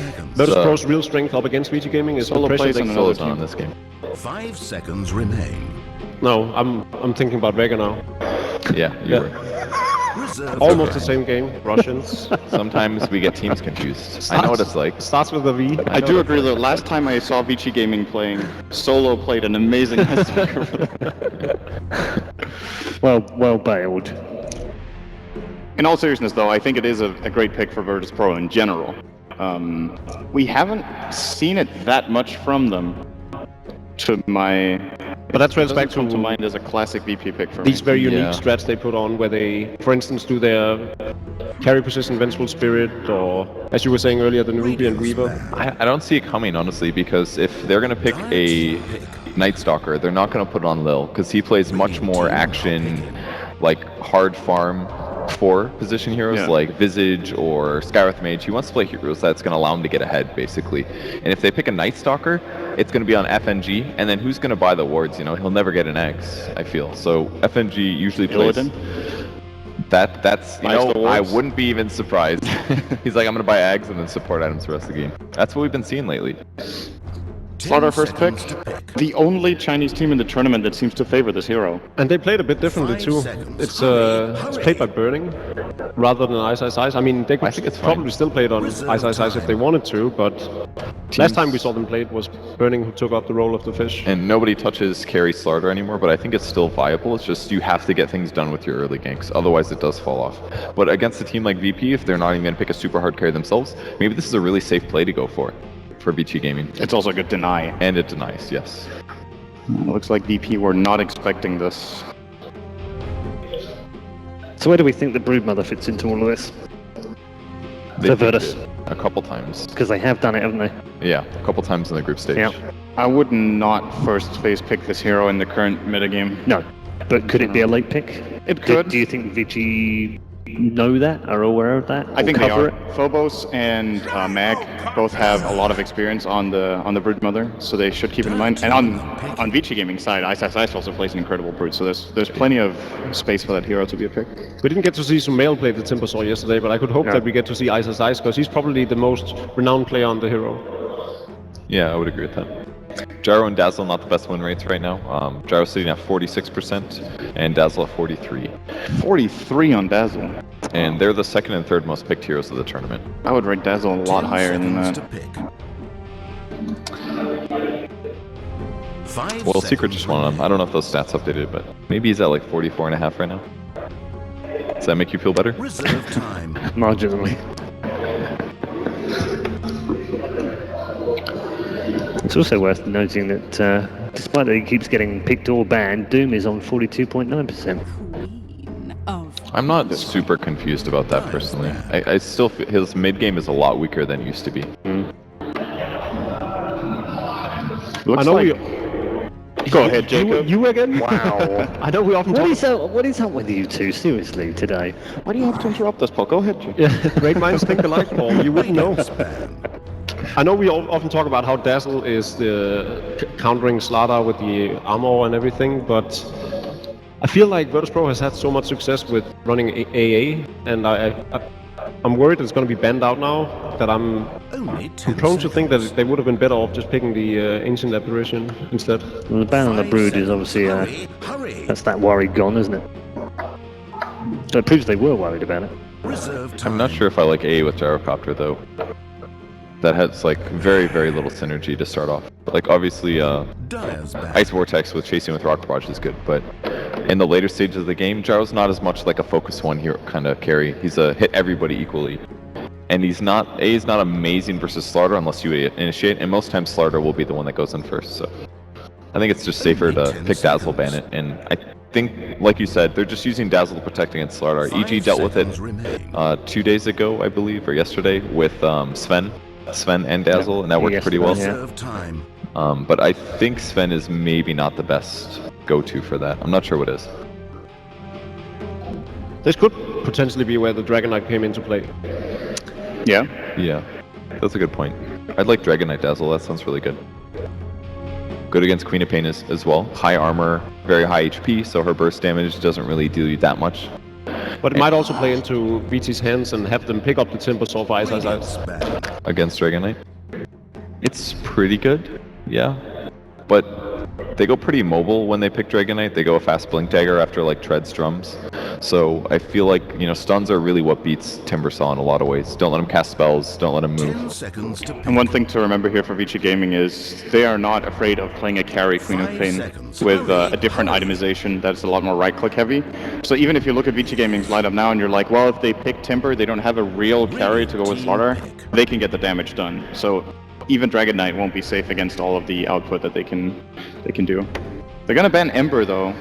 Virtus.pro's real strength up against Vici Gaming is Solo the pressure plays they on can another put team on this game. 5 seconds remain. No, I'm thinking about Vega now. Yeah, you were. Almost the same game, Russians. Sometimes we get teams confused. I know what it's like. Starts with a V. I do agree though, last time I saw Vici Gaming playing, Solo played an amazing icebreaker. Well bailed. In all seriousness though, I think it is a great pick for Virtus.pro in general. We haven't seen it that much from them. But that trends back to mind as a classic VP pick for these me. very unique strats they put on, where they, for instance, do their carry position Vengeful Spirit, or as you were saying earlier, the Nerubian Reaver. I don't see it coming, honestly, because if they're going to pick a Night Stalker, they're not going to put it on Lil, because he plays much more action, like hard farm for position heroes like Visage or Skywrath Mage. He wants to play heroes that's going to allow him to get ahead, basically. And if they pick a Night Stalker, it's going to be on FNG, and then who's going to buy the wards? You know, he'll never get an X, I feel. So FNG usually plays... That's, you know, I wouldn't be even surprised. He's like, I'm going to buy Ags and then support items the rest of the game. That's what we've been seeing lately. Slaughter first pick. The only Chinese team in the tournament that seems to favor this hero. And they played a bit differently too. It's played by Burning rather than Ice Ice Ice. I mean, they could probably still play it on Ice Ice Ice if they wanted to, but last time we saw them play it was Burning who took up the role of the fish. And nobody touches carry Slaughter anymore, but I think it's still viable. It's just you have to get things done with your early ganks, otherwise it does fall off. But against a team like VP, if they're not even going to pick a super hard carry themselves, maybe this is a really safe play to go for Vici Gaming. It's also a good deny. And it denies, yes. Looks like VP were not expecting this. So where do we think the Broodmother fits into all of this? They Virtus. A couple times. Because they have done it, haven't they? Yeah, a couple times in the group stage. Yeah. I would not first phase pick this hero in the current metagame. No. But could it be a late pick? It could. Do you think Vici know that, are aware of that? I think they are. Phobos and Mag both have a lot of experience on the Broodmother, so they should keep it in mind. And on Vici Gaming side, Ice Ice Ice also plays an incredible Brood, so there's plenty of space for that hero to be a pick. We didn't get to see Sumail play the Timbersaw yesterday, but I could hope that we get to see Ice Ice Ice, because he's probably the most renowned player on the hero. Yeah, I would agree with that. Gyro and Dazzle not the best win rates right now. Gyro sitting at 46% and Dazzle at 43. 43 on Dazzle. And they're the second and third most picked heroes of the tournament. I would rate Dazzle a lot higher than that. Well, Secret just won him. I don't know if those stats updated, but maybe he's at like 44.5 right now. Does that make you feel better? Reserve time. Marginally. It's also worth noting that despite that he keeps getting picked or banned, Doom is on 42.9%. I'm not super confused about that personally. I still feel his mid game is a lot weaker than it used to be. Looks Go ahead, Jacob. You again? Wow. I know we often What is up with you two, seriously, today? Why do you have to interrupt us, Paul? Go ahead, Jacob. Yeah, great minds think alike, Paul. You wouldn't know. I know we often talk about how Dazzle is countering Slaughter with the armor and everything, but I feel like Virtus.pro has had so much success with running AA, and I'm worried it's going to be banned out now, that I'm prone to think that they would have been better off just picking the Ancient Apparition instead. Well, the ban on the Brood is obviously, that's that worry gone, isn't it? So it proves they were worried about it. I'm not sure if I like AA with Gyrocopter though. That has like very, very little synergy to start off. Like obviously Ice Vortex with chasing with Rock Barrage is good, but in the later stages of the game, Gyro's not as much like a focus one hero kind of carry. He's a hit everybody equally. And he's not amazing versus Slaughter unless you initiate, and most times Slaughter will be the one that goes in first, so I think it's just safer to pick Dazzle, ban it, and I think, like you said, they're just using Dazzle to protect against Slaughter. EG dealt with it 2 days ago, I believe, or yesterday, with Sven and Dazzle, and that worked pretty well. But I think Sven is maybe not the best go-to for that. I'm not sure what is. This could potentially be where the Dragon Knight came into play. Yeah? Yeah, that's a good point. I'd like Dragon Knight Dazzle, that sounds really good. Good against Queen of Pain as well. High armor, very high HP, so her burst damage doesn't really do you that much. But it might also play into Vici's hands and have them pick up the Timbersaw for Ice Ice Ice. against Dragon Knight. It's pretty good, yeah. But they go pretty mobile when they pick Dragon Knight. They go a fast Blink Dagger after like Treads Drums. So I feel like, you know, stuns are really what beats Timbersaw in a lot of ways. Don't let him cast spells, don't let him move. 10 seconds to pick. And one thing to remember here for Vici Gaming is they are not afraid of playing a carry Queen of 5 Pain seconds. with a different itemization that's a lot more right-click heavy. So even if you look at Vici Gaming's lineup now and you're like, well, if they pick Timber, they don't have a real carry to go with Slaughter, they can get the damage done. So even Dragon Knight won't be safe against all of the output that they can do. They're gonna ban Ember though,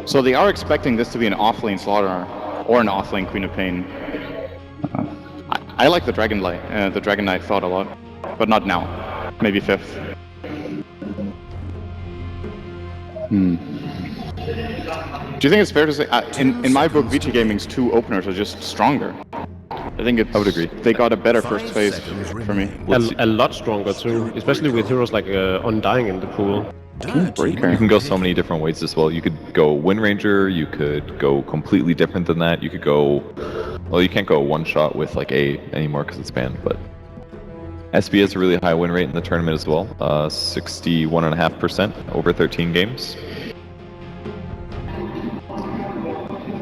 so they are expecting this to be an offlane Slaughter or an offlane Queen of Pain. I like the Dragon Knight thought a lot, but not now. Maybe 5th. Do you think it's fair to say, in my book, Vici Gaming's 2 openers are just stronger? I think I would agree. They got a better first phase for me. A lot stronger too, especially with heroes like Undying in the pool. Breaker. You can go so many different ways as well. You could go Wind Ranger, you could go completely different than that. You could go, well, you can't go one shot with like A anymore because it's banned, but SB has a really high win rate in the tournament as well, 61.5% over 13 games.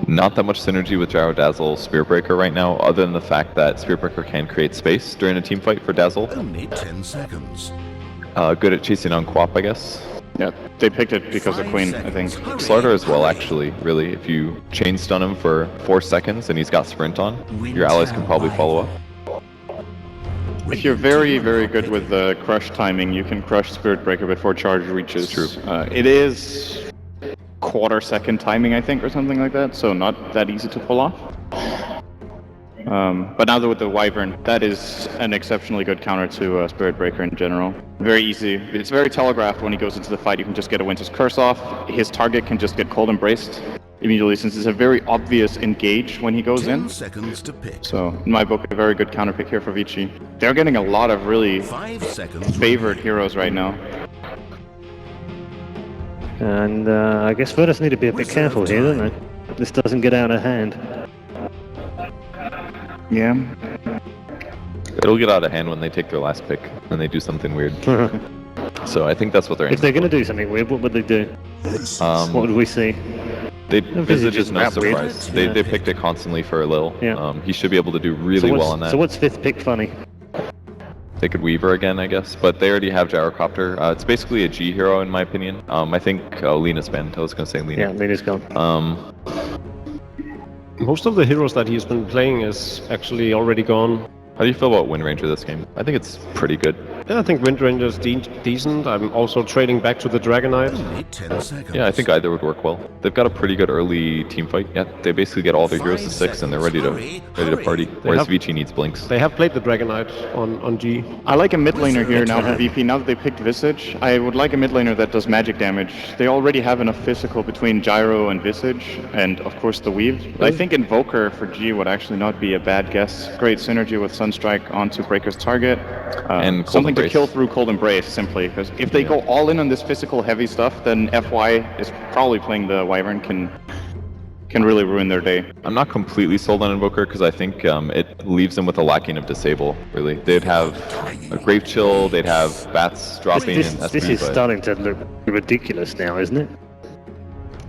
Not that much synergy with Gyro Dazzle Spirit Breaker right now, other than the fact that Spirit Breaker can create space during a team fight for Dazzle. Only 10 seconds. Good at chasing on Quap, I guess. Yeah, they picked it because of Queen, I think. Slaughter as well, actually, really. If you chain stun him for 4 seconds and he's got Sprint on, your allies can probably follow up. If you're very, very good with the crush timing, you can crush Spirit Breaker before charge reaches. True. It is quarter-second timing, I think, or something like that, so not that easy to pull off. But now with the Wyvern, that is an exceptionally good counter to Spirit Breaker in general. Very easy. It's very telegraphed when he goes into the fight. You can just get a Winter's Curse off. His target can just get Cold Embraced immediately, since it's a very obvious engage when he goes 10 in. seconds to pick. So, in my book, a very good counter pick here for Vici. They're getting a lot of really 5 seconds. favored heroes right now. And I guess Virtus need to be a bit careful here, don't they? This doesn't get out of hand. Yeah. It'll get out of hand when they take their last pick and they do something weird. So I think that's what they're If aiming they're going to do something weird, what would they do? for. What would we see? Visage is no crap weird. surprise. They picked it constantly for a little. Yeah. He should be able to do really well on that. So what's 5th pick funny? They could Weaver again, I guess, but they already have Gyrocopter. It's basically a G hero in my opinion. I think Lena's banned. I was going to say Lena. Yeah, Lena's gone. Most of the heroes that he's been playing is actually already gone. How do you feel about Wind Ranger this game? I think it's pretty good. Yeah, I think Wind Ranger is decent. I'm also trading back to the Dragon Knight. Only 10 seconds. Yeah, I think either would work well. They've got a pretty good early team fight. Yeah, they basically get all their heroes to 6 and they're ready to party. Whereas have- Vici needs blinks. They have played the Dragon Knight on G. I like a mid laner here now for VP. Now that they picked Visage, I would like a mid laner that does magic damage. They already have enough physical between Gyro and Visage, and of course the Weave. I think Invoker for G would actually not be a bad guess. Great synergy with Sunstrike onto Breaker's target. And Cold something to Embrace. kill through Cold Embrace, simply. Because if they go all in on this physical heavy stuff, then FY is probably playing the Wyvern can really ruin their day. I'm not completely sold on Invoker because I think it leaves them with a lacking of Disable, really. They'd have a Grave Chill, they'd have Bats dropping This and SP, is but starting to look ridiculous now, isn't it?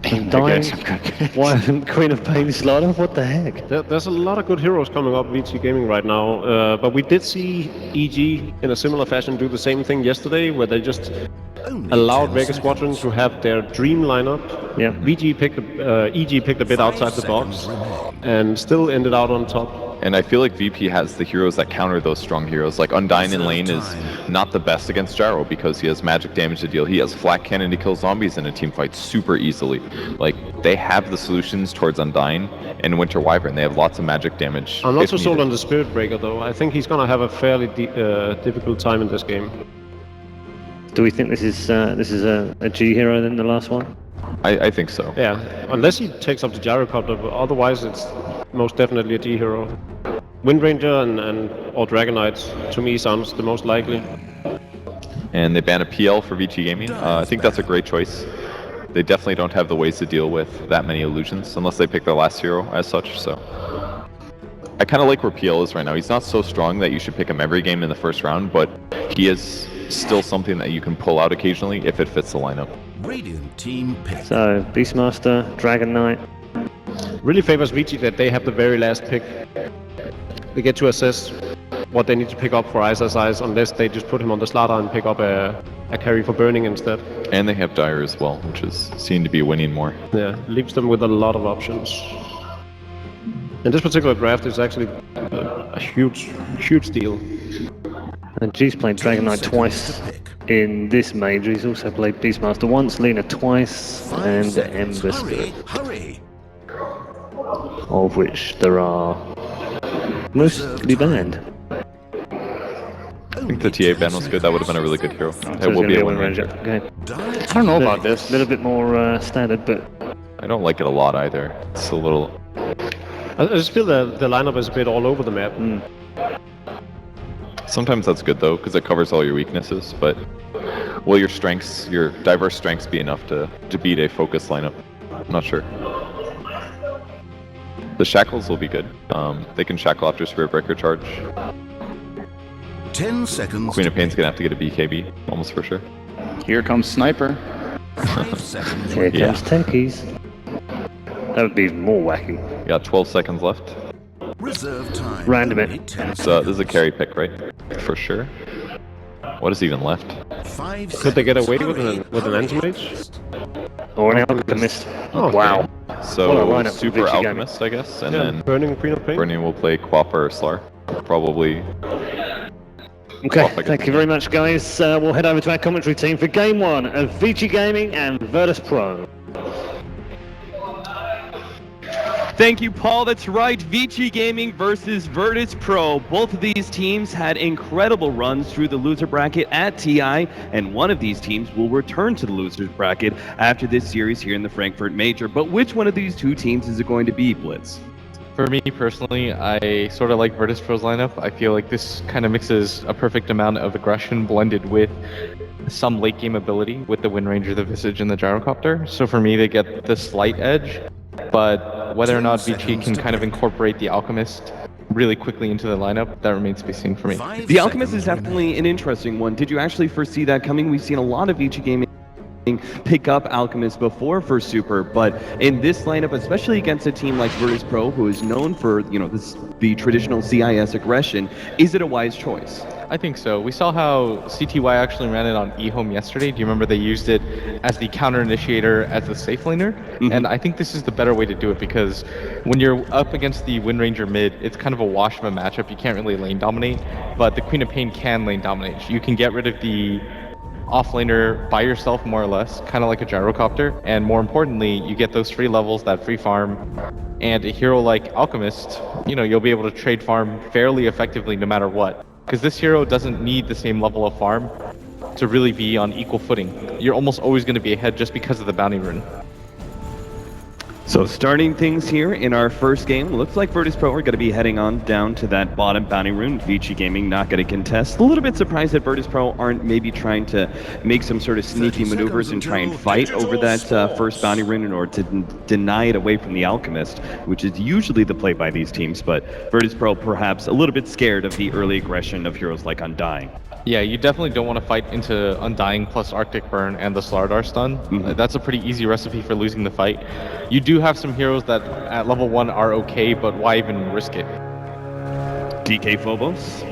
I Dying. guess. Why Queen of Pain Slaughter? What the heck? There's a lot of good heroes coming up VC Gaming right now, but we did see EG in a similar fashion do the same thing yesterday, where they just Only allowed 10 Vega seconds. Squadron to have their dream lineup. Yeah. EG picked a bit 5 outside the box seconds remain. and still ended out on top. and I feel like VP has the heroes that counter those strong heroes. Like Undying in lane is not the best against Gyro because he has magic damage to deal. He has Flat Cannon to kill zombies in a team fight super easily. Like, they have the solutions towards Undying and Winter Wyvern. They have lots of magic damage. I'm not if so sold needed. on the Spirit Breaker though. I think he's gonna have a fairly difficult time in this game. Do we think this is a G hero then, the last one? I think so. Yeah, unless he takes up the Gyrocopter, but otherwise it's most definitely a G hero. Wind Ranger or Dragon Knight to me sounds the most likely. And they ban a PL for Vici Gaming. I think that's a great choice. They definitely don't have the ways to deal with that many illusions unless they pick their last hero as such. So I kind of like where PL is right now. He's not so strong that you should pick him every game in the first round, but he is still something that you can pull out occasionally if it fits the lineup. Radiant team pick. So, Beastmaster, Dragon Knight. Really favors Vici that they have the very last pick. They get to assess what they need to pick up for Ice unless they just put him on the slaughter and pick up a carry for burning instead. And they have Dire as well, which is seen to be winning more. Yeah, leaves them with a lot of options. And this particular draft is actually a huge deal. And G's played Dragon Knight twice in this major. He's also played Beastmaster once, Lena twice, and Ember Spirit. Hurry. Of which there are mostly banned. I think the TA ban was good. That would have been a really good hero. So It it's will gonna be a Wind win Ranger. ranger. Okay. I don't know about this. A little bit more standard, but I don't like it a lot either. It's a little... I just feel the lineup is a bit all over the map. Sometimes that's good though, because it covers all your weaknesses, but will your strengths, your diverse strengths be enough to beat a focused lineup? I'm not sure. The shackles will be good. They can shackle after Spirit Breaker charge. 10 seconds. Queen of Pain's gonna have to get a BKB, almost for sure. Here comes Sniper. 5 seconds. here Yeah. comes Techies. That would be even more wacky. You got 12 seconds left. Reserve time. Random Only it. 10 So this is a seconds. carry pick, right? For sure. What is even left? 5 Could they get seconds. away with Hurry, an hurry. Anti-Mage? Or an Alchemist. Oh, Wow. So What a lineup for Super Vici gaming. Alchemist, I guess, and Yeah, then burning Queen of Pain. Bernie will play Quap or Slar. Probably. Okay, Well, I guess- thank you very much, guys. We'll head over to our commentary team for Game 1 of Vici Gaming and Virtus.pro. Thank you, Paul. That's right. Vici Gaming versus Virtus.pro. Both of these teams had incredible runs through the loser bracket at TI, and one of these teams will return to the losers bracket after this series here in the Frankfurt Major. But which one of these two teams is it going to be, Blitz? For me personally, I sort of like Virtus.pro's lineup. I feel like this kind of mixes a perfect amount of aggression blended with some late game ability with the Wind Ranger, the Visage, and the Gyrocopter. So for me, they get the slight edge, but whether or not Vici can kind of incorporate the Alchemist really quickly into the lineup, that remains to be seen for me. 5 The Alchemist is seconds definitely an interesting one. Did you actually foresee that coming? We've seen a lot of Vici Gaming pick up Alchemist before for Super, but in this lineup, especially against a team like Virtus.pro, who is known for, you know, the traditional CIS aggression, is it a wise choice? I think so. We saw how CTY actually ran it on eHome yesterday. Do you remember they used it as the counter initiator as the safe laner? And I think this is the better way to do it because when you're up against the Wind Ranger mid, it's kind of a wash of a matchup. You can't really lane dominate, but the Queen of Pain can lane dominate. You can get rid of the offlaner by yourself more or less, kind of like a Gyrocopter, and more importantly, you get those free levels, that free farm, and a hero like Alchemist, you know, you'll be able to trade farm fairly effectively no matter what. Because this hero doesn't need the same level of farm to really be on equal footing. You're almost always going to be ahead just because of the bounty rune. So starting things here in our first game, looks like Virtus.pro are going to be heading on down to that bottom bounty rune. Vici Gaming not going to contest. A little bit surprised that Virtus.pro aren't maybe trying to make some sort of sneaky maneuvers and try and fight over that first bounty rune in order to deny it away from the Alchemist, which is usually the play by these teams, but Virtus.pro perhaps a little bit scared of the early aggression of heroes like Undying. Yeah, you definitely don't want to fight into Undying plus Arctic Burn and the Slardar stun. That's a pretty easy recipe for losing the fight. You do have some heroes that at level 1 are okay, but why even risk it? DK Phobos.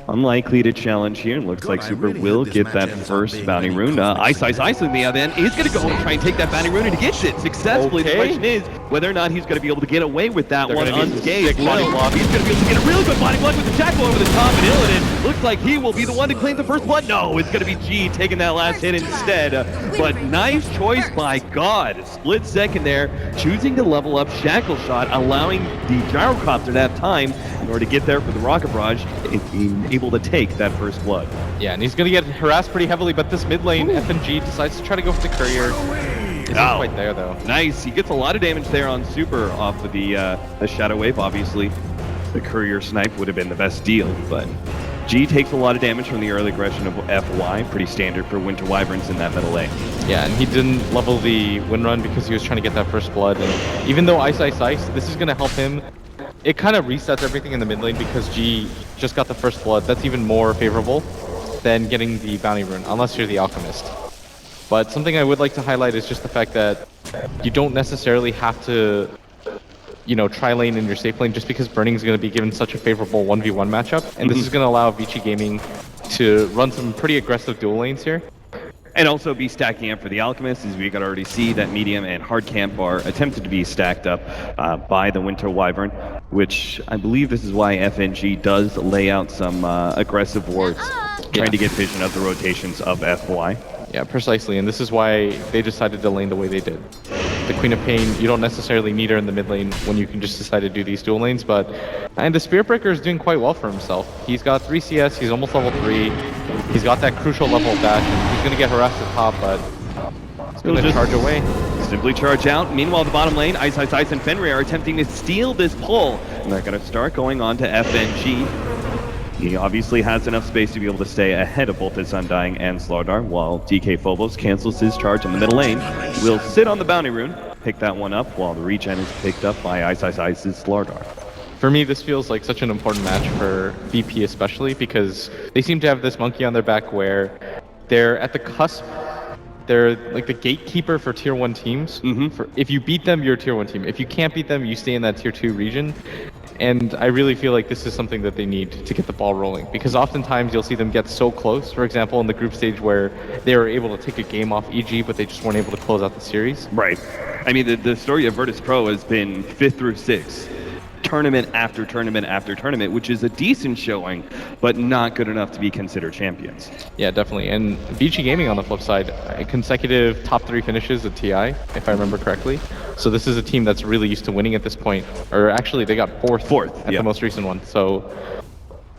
Unlikely to challenge here. Looks like Super will get that first bounty rune. Ice on the other end is going to go and try and take that bounty rune, and he gets it successfully. The question is whether or not he's going to be able to get away with that one unscathed. Well, he's going to be able to get a really good body block with the Jackal over the top, and Illidan looks like he will be the one to claim the first blood. No, it's going to be G taking that last hit instead. But nice choice by God. Split second there, choosing to level up Shackle Shot, allowing the Gyrocopter to have time in order to get there for the Rocket Barrage and being able to take that first blood. Yeah, and he's going to get harassed pretty heavily, but this mid lane, FNG decides to try to go for the courier. Isn't quite there, though. Nice. He gets a lot of damage there on Super off of the Shadow Wave. Obviously, the courier snipe would have been the best deal, but G takes a lot of damage from the early aggression of FY. Pretty standard for Winter Wyverns in that middle lane. Yeah, and he didn't level the win run because he was trying to get that first blood. And even though Ice, this is going to help him it kind of resets everything in the mid lane because G just got the first blood. That's even more favorable than getting the bounty rune, unless you're the alchemist. But something I would like to highlight is just the fact that you don't necessarily have to, you know, tri-lane in your safe lane just because Burning is going to be given such a favorable 1v1 matchup. And this is going to allow Vici Gaming to run some pretty aggressive dual lanes here. And also be stacking up for the Alchemist, as we could already see that medium and hard camp are attempted to be stacked up by the Winter Wyvern, which I believe this is why FNG does lay out some aggressive wards, trying to get vision of the rotations of FY. Yeah, precisely, and this is why they decided to lane the way they did. The Queen of Pain, you don't necessarily need her in the mid lane when you can just decide to do these dual lanes, and the Spirit Breaker is doing quite well for himself. He's got 3 CS, he's almost level 3, he's got that crucial level of dash, and he's going to get harassed at top, but he's going to charge away. Simply charge out. Meanwhile, the bottom lane, Ice and Fenrir are attempting to steal this pull, and they're going to start going on to FNG. He obviously has enough space to be able to stay ahead of both his Undying and Slardar, while DK Phobos cancels his charge in the middle lane. Will sit on the bounty rune, pick that one up, while the regen is picked up by Ice's Slardar. For me, this feels like such an important match for VP especially, because they seem to have this monkey on their back where they're at the cusp. They're like the gatekeeper for tier 1 teams. If you beat them, you're a tier 1 team. If you can't beat them, you stay in that tier 2 region. And I really feel like this is something that they need to get the ball rolling, because oftentimes you'll see them get so close. For example, in the group stage where they were able to take a game off EG, but they just weren't able to close out the series. Right. I mean, the story of Virtus.pro has been 5th through 6th. Tournament after tournament after tournament, which is a decent showing, but not good enough to be considered champions. Yeah, definitely. And Vici Gaming on the flip side, consecutive top 3 finishes at TI, if I remember correctly. So this is a team that's really used to winning at this point. Or actually, they got fourth at the most recent one. So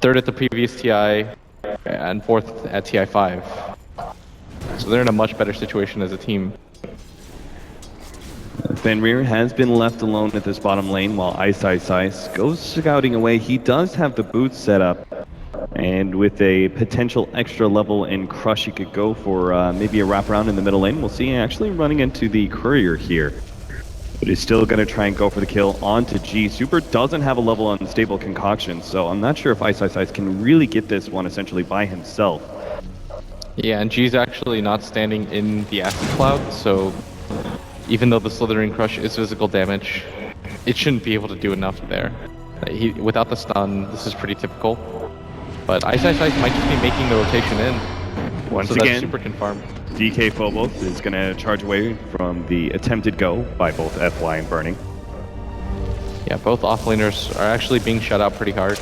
3rd at the previous TI and 4th at TI5. So they're in a much better situation as a team. Fenrir has been left alone at this bottom lane while Ice goes scouting away. He does have the boots set up, and with a potential extra level in Crush, he could go for maybe a wraparound in the middle lane. We'll see actually running into the Courier here, but he's still going to try and go for the kill onto G. Super doesn't have a level unstable concoction, so I'm not sure if Ice can really get this one essentially by himself. Yeah, and G's actually not standing in the Acid Cloud, so even though the Slithering Crush is physical damage, it shouldn't be able to do enough there. Without the stun, this is pretty typical. But Ice might just be making the rotation in. Once so again, that's super confirmed. DK Phobos is going to charge away from the attempted go by both FY and Burning. Yeah, both offlaners are actually being shut out pretty hard.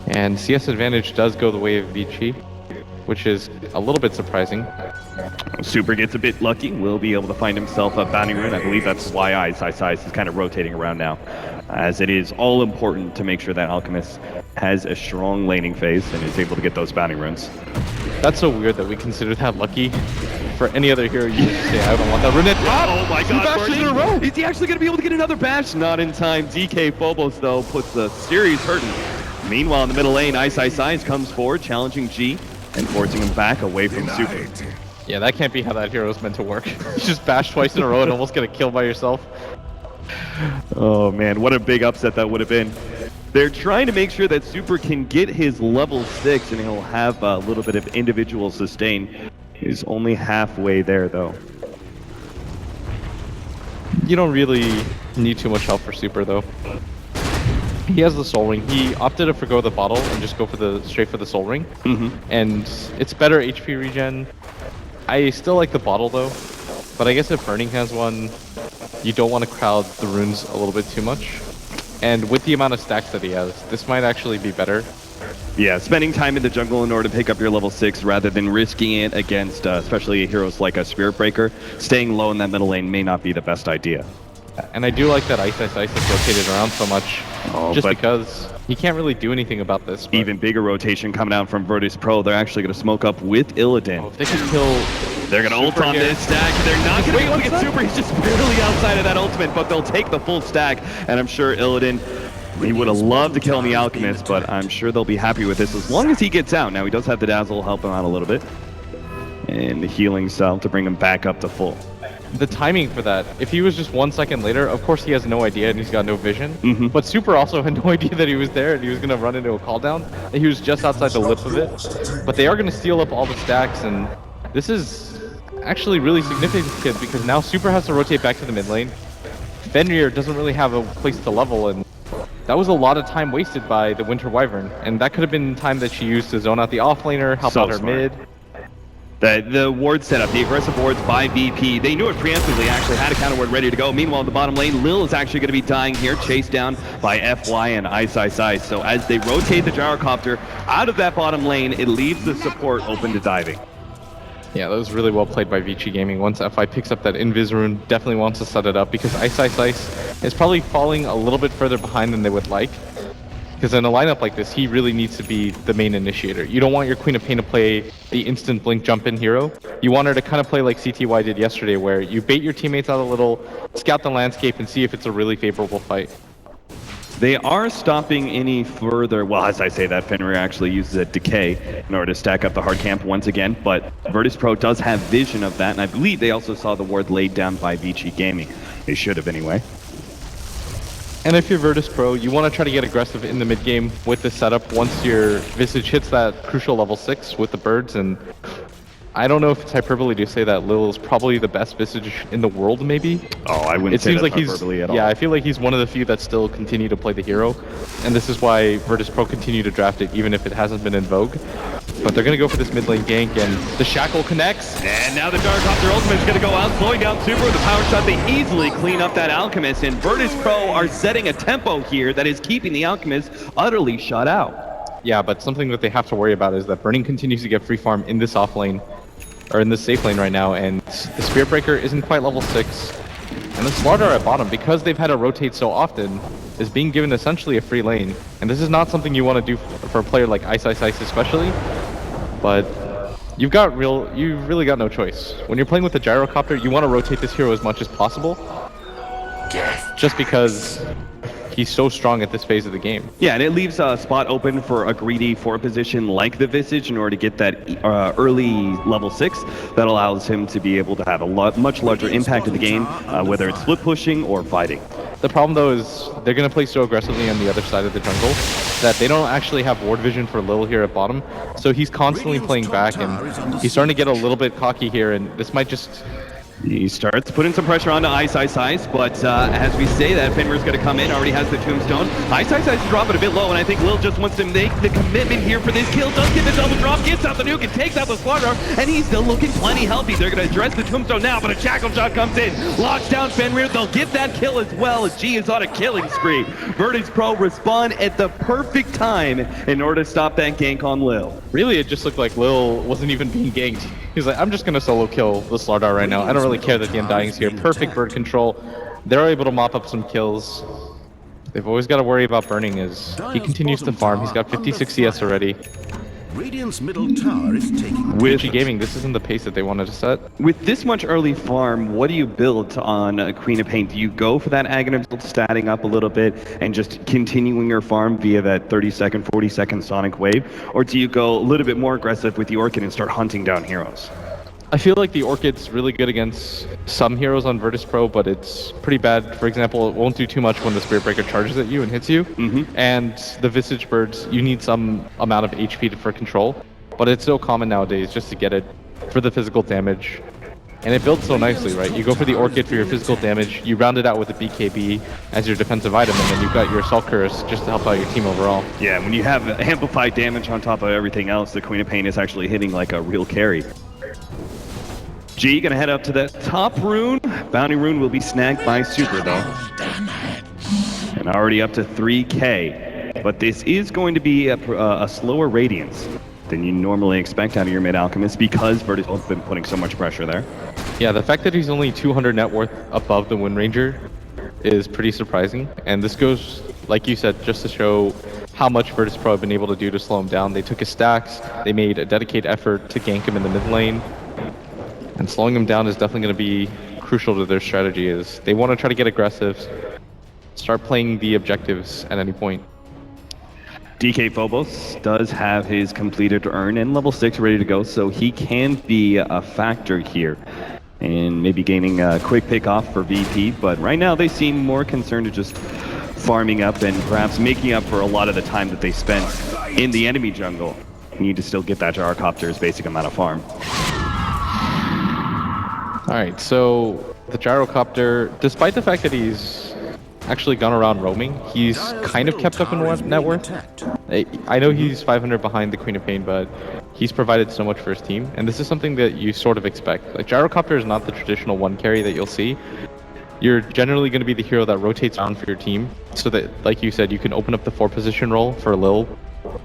And CS advantage does go the way of Vici, which is a little bit surprising. Super gets a bit lucky, will be able to find himself a bounty rune. I believe that's why Ice is kind of rotating around now, as it is all important to make sure that Alchemist has a strong laning phase and is able to get those bounty runes. That's so weird that we consider that lucky. For any other hero, you just say, I don't want that rune at top! Oh my god, bashes in a row! Is he actually going to be able to get another bash? Not in time. DK Phobos, though, puts the series hurting. Meanwhile, in the middle lane, Ice comes forward, challenging G and forcing him back away from Super. Yeah, that can't be how that hero is meant to work. You just bash twice in a row and almost get a kill by yourself. Oh man, what a big upset that would have been. They're trying to make sure that Super can get his level 6 and he'll have a little bit of individual sustain. He's only halfway there though. You don't really need too much help for Super though. He has the Soul Ring. He opted to forgo the bottle and just go for straight for the Soul Ring. And it's better HP regen. I still like the bottle though, but I guess if Burning has one, you don't want to crowd the runes a little bit too much. And with the amount of stacks that he has, this might actually be better. Yeah, spending time in the jungle in order to pick up your level 6 rather than risking it against especially heroes like a Spirit Breaker, staying low in that middle lane may not be the best idea. And I do like that Ice is rotated around so much, just because he can't really do anything about this. But even bigger rotation coming out from Virtus.pro. They're actually going to smoke up with Illidan. If they can kill... They're going to ult on this stack. They're not going to be able to get Super. He's just barely outside of that ultimate, but they'll take the full stack. And I'm sure Illidan, he would have loved to kill on the Alchemist, but I'm sure they'll be happy with this as long as he gets out. Now, he does have the Dazzle help him out a little bit. And the healing cell to bring him back up to full. the timing for that, if he was just 1 second later, of course he has no idea and he's got no vision. But Super also had no idea that he was there and he was going to run into a call down. And he was just outside the lip of it. But they are going to steal up all the stacks, and this is actually really significant because now Super has to rotate back to the mid lane. Fenrir doesn't really have a place to level, and that was a lot of time wasted by the Winter Wyvern. And that could have been time that she used to zone out the offlaner, help out her mid. The ward setup, the aggressive wards by VP, they knew it preemptively, actually had a counter ward ready to go. Meanwhile, in the bottom lane, Lil is actually going to be dying here, chased down by FY and Ice. So as they rotate the gyrocopter out of that bottom lane, it leaves the support open to diving. Yeah, that was really well played by Vici Gaming. Once FI picks up that Invis rune, definitely wants to set it up because Ice is probably falling a little bit further behind than they would like. Because in a lineup like this, he really needs to be the main initiator. You don't want your Queen of Pain to play the instant blink jump in hero. You want her to kind of play like CTY did yesterday, where you bait your teammates out a little, scout the landscape, and see if it's a really favorable fight. They are stopping any further. Well, as I say that, Fenrir actually uses a decay in order to stack up the hard camp once again, but Virtus.pro does have vision of that, and I believe they also saw the ward laid down by Vici Gaming. They should have anyway. And if you're Virtus.pro, you want to try to get aggressive in the mid game with this setup once your Visage hits that crucial level 6 with the birds. And I don't know if it's hyperbole to say that Lil is probably the best Visage in the world, maybe. Oh, I wouldn't say that's hyperbole at all. Yeah, I feel like he's one of the few that still continue to play the hero. And this is why Virtus.pro continue to draft it, even if it hasn't been in vogue. But they're going to go for this mid lane gank, and the Shackle connects. And now the Gyrocopter ultimate is going to go out, slowing down Super with the power shot. They easily clean up that Alchemist, and Virtus.pro are setting a tempo here that is keeping the Alchemist utterly shut out. Yeah, but something that they have to worry about is that Burning continues to get free farm in this off lane, or in this safe lane right now, and the Spirit Breaker isn't quite level 6. And the Slardar at bottom, because they've had to rotate so often, is being given essentially a free lane. And this is not something you want to do for a player like Ice especially. But you've really got no choice. When you're playing with the Gyrocopter, you want to rotate this hero as much as possible. Just because he's so strong at this phase of the game. Yeah, and it leaves a spot open for a greedy 4 position like the Visage in order to get that early level 6 that allows him to be able to have a much larger impact of the game, whether it's split pushing or fighting. The problem though is they're going to play so aggressively on the other side of the jungle that they don't actually have ward vision for Lil here at bottom. So he's constantly playing back, and he's starting to get a little bit cocky here, and this might just... He starts putting some pressure onto Ice, but as we say that, Fenrir's going to come in, already has the tombstone. Ice drop it a bit low, and I think Lil just wants to make the commitment here for this kill. Does get the double drop, gets out the nuke, and takes out the Slardar, and he's still looking plenty healthy. They're going to address the tombstone now, but a shackle shot comes in, locks down Fenrir. They'll get that kill as well, as G is on a killing spree. Virtus.pro respond at the perfect time in order to stop that gank on Lil. Really, it just looked like Lil wasn't even being ganked. He's like, I'm just going to solo kill the Slardar right now. I don't really care that the Undying's here. Perfect bird control. They're able to mop up some kills. They've always got to worry about Burning as he continues to farm. He's got 56 CS already. Radiant's middle tower is taking Vici Gaming, this isn't the pace that they wanted to set. With this much early farm, what do you build on Queen of Pain? Do you go for that Aghanim build, statting up a little bit and just continuing your farm via that 30-second, 40-second Sonic Wave? Or do you go a little bit more aggressive with the Orchid and start hunting down heroes? I feel like the Orchid's really good against some heroes on Virtus.pro, but it's pretty bad. For example, it won't do too much when the Spirit Breaker charges at you and hits you. And the Visage Birds, you need some amount of HP for control, but it's so common nowadays just to get it for the physical damage. And it builds so nicely, right? You go for the Orchid for your physical damage, you round it out with a BKB as your defensive item, and then you've got your Assault Curse just to help out your team overall. Yeah, when you have amplified damage on top of everything else, the Queen of Pain is actually hitting like a real carry. G gonna head up to that top rune. Bounty rune will be snagged by Super though. And already up to 3k. But this is going to be a slower radiance than you normally expect out of your mid Alchemist because Virtus has been putting so much pressure there. Yeah, the fact that he's only 200 net worth above the Wind Ranger is pretty surprising. And this goes, like you said, just to show how much Virtus.pro have been able to do to slow him down. They took his stacks, they made a dedicated effort to gank him in the mid lane. And slowing them down is definitely going to be crucial to their strategy. Is they want to try to get aggressive, start playing the objectives at any point. DK Phobos does have his completed urn and level 6 ready to go, so he can be a factor here. and maybe gaining a quick pick off for VP, but right now they seem more concerned to just farming up and perhaps making up for a lot of the time that they spent in the enemy jungle. Need to still get that gyrocopter's basic amount of farm. Alright, so the gyrocopter, despite the fact that he's actually gone around roaming, he's kind of kept up in net worth. I know he's 500 behind the Queen of Pain, but he's provided so much for his team, and this is something that you sort of expect. Like, gyrocopter is not the traditional one carry that you'll see. You're generally going to be the hero that rotates around for your team, so that, like you said, you can open up the 4-position role for Lil,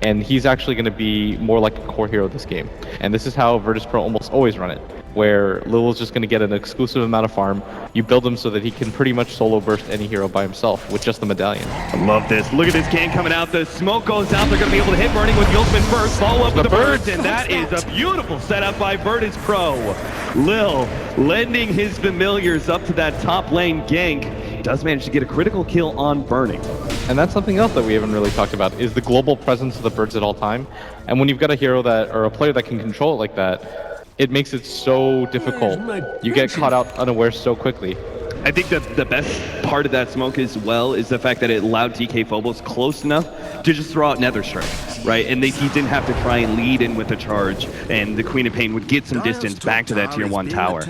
and he's actually going to be more like a core hero this game. And this is how Virtus.pro almost always run it, where Lil is just going to get an exclusive amount of farm. You build him so that he can pretty much solo burst any hero by himself with just the medallion. I love this. Look at this gang coming out. The smoke goes out. They're going to be able to hit Burning with the ultimate first. Follow up with the birds, and that is a beautiful setup by Virtus.pro. Lil lending his familiars up to that top lane gank. Does manage to get a critical kill on Burning. And that's something else that we haven't really talked about, is the global presence of the birds at all time. And when you've got a hero that, or a player that can control it like that, it makes it so difficult. You get caught out unaware so quickly. I think that the best part of that smoke as well is the fact that it allowed DK Phobos close enough to just throw out Nether Strike, right? And he didn't have to try and lead in with a charge, and the Queen of Pain would get some distance back to that tier 1 tower.